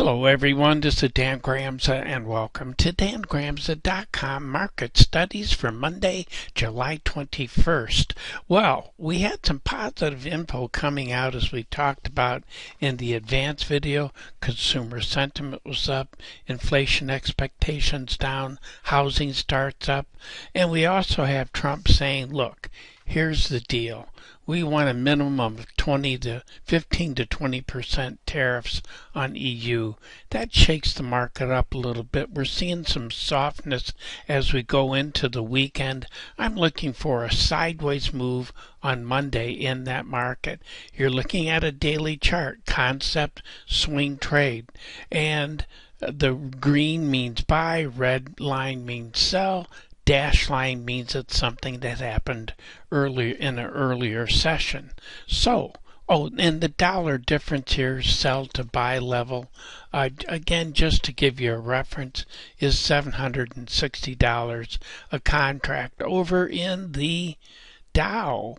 Hello everyone, this is Dan Gramza and welcome to dangramza.com Market Studies for Monday, July 21st. Well, we had some positive info coming out as we talked about in the advanced video. Consumer sentiment was up, inflation expectations down, housing starts up, and we also have Trump saying, look, here's the deal. We want a minimum of 15 to 20% tariffs on EU. That shakes the market up a little bit. We're seeing some softness as we go into the weekend. I'm looking for a sideways move on Monday in that market. You're looking at a daily chart, concept, swing trade, and the green means buy, red line means sell. Dash line means it's something that happened earlier in an earlier session. So, and the dollar difference here, sell to buy level, again, just to give you a reference, is $760 a contract. Over in the Dow,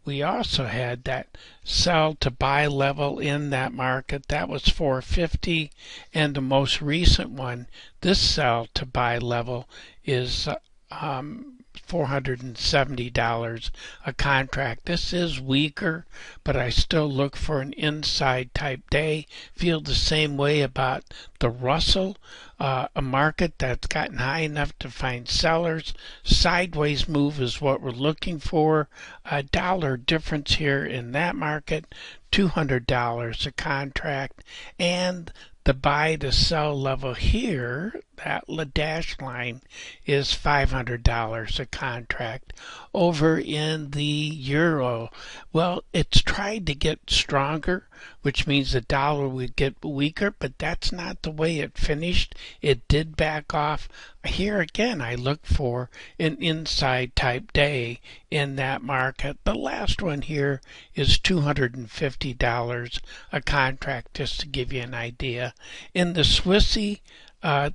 we also had that sell to buy level in that market. That was 450, and the most recent one, this sell to buy level, is $470 a contract. This is weaker, but I still look for an inside type day. Feel the same way about the Russell, a market that's gotten high enough to find sellers. Sideways move is what we're looking for. A dollar difference here in that market, $200 a contract, and the buy to sell level here, that dash line, is $500 a contract. Over in the euro, well, it's tried to get stronger, which means the dollar would get weaker, but that's not the way it finished. It did back off. Here again, I look for an inside type day in that market. The last one here is $250 a contract, just to give you an idea. In the Swissy,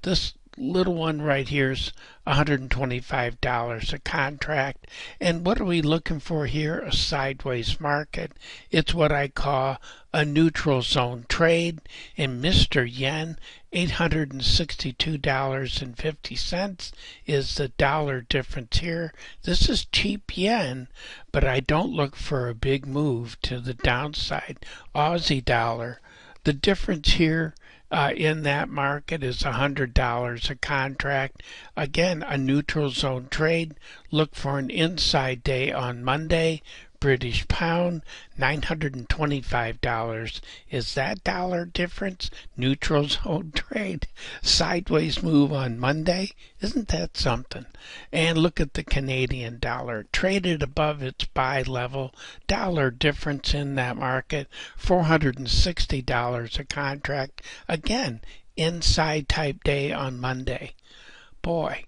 this little one right here is $125 a contract. And what are we looking for here? A sideways market. It's what I call a neutral zone trade. In Mr. Yen, $862.50 is the dollar difference here. This is cheap yen, but I don't look for a big move to the downside. Aussie dollar, the difference here in that market is $100 a contract. Again, a neutral zone trade. Look for an inside day on Monday. British pound, $925 is that dollar difference. Neutral zone trade. Sideways move on Monday. Isn't that something? And look at the Canadian dollar. Traded above its buy level. Dollar difference in that market, $460 a contract. Again, inside type day on Monday. Boy.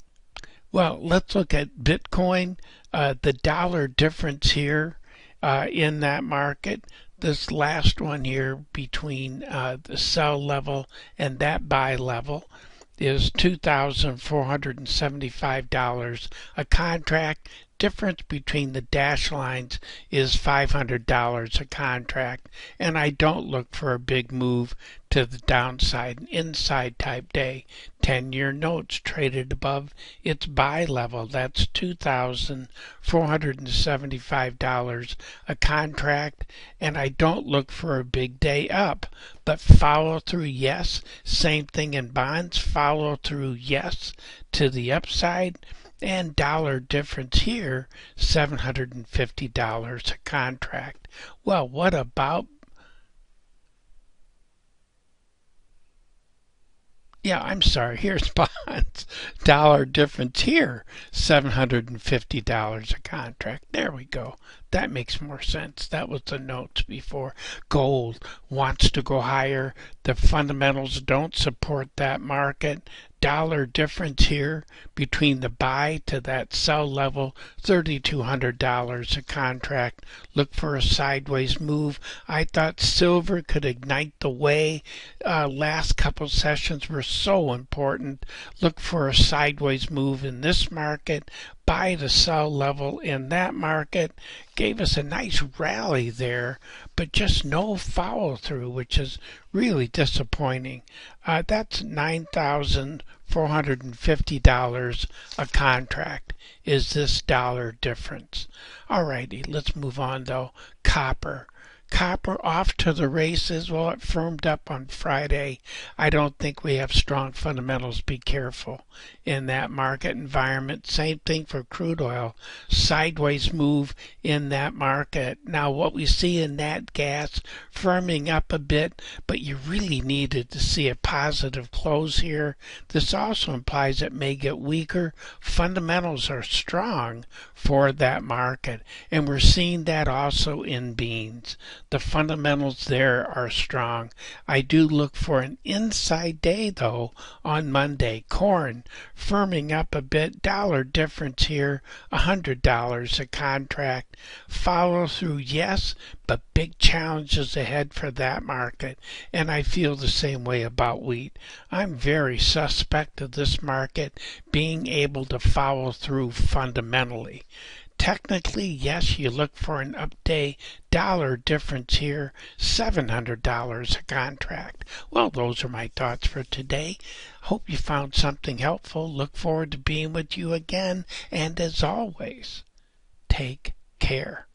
Well, let's look at Bitcoin. The dollar difference here in that market, this last one here between the sell level and that buy level, is $2,475 a contract. Difference between the dash lines is $500 a contract, and I don't look for a big move to the downside. An inside type day. 10-year notes traded above its buy level. That's $2,475 a contract, and I don't look for a big day up. But follow through, yes. Same thing in bonds. Follow through, yes, to the upside. And dollar difference here, $750 a contract. Well, what about here's bonds. Dollar difference here, $750 a contract. There we go. That makes more sense. That was the notes before. Gold wants to go higher. The fundamentals don't support that market. Dollar difference here between the buy to that sell level, $3,200 a contract. Look for a sideways move. I thought silver could ignite the way. Last couple sessions were so important. Look for a sideways move in this market. buy to sell level in that market. Gave us a nice rally there, but just no follow through, which is really disappointing. That's $9,450 a contract is this dollar difference. Alrighty, let's move on though. Copper. Copper off to the races. Well, it firmed up on Friday. I don't think we have strong fundamentals. Be careful in that market environment. Same thing for crude oil. Sideways move in that market. Now, what we see in nat gas firming up a bit, but you really needed to see a positive close here. This also implies it may get weaker. Fundamentals are strong for that market, and we're seeing that also in beans. The fundamentals there are strong. I do look for an inside day though on Monday. Corn firming up a bit. Dollar difference here, $100 a contract. Follow through, yes, but big challenges ahead for that market. And I feel the same way about wheat. I'm very suspect of this market being able to follow through fundamentally. Technically, yes, you look for an up-day dollar difference here, $700 a contract. Well, those are my thoughts for today. Hope you found something helpful. Look forward to being with you again. And as always, take care.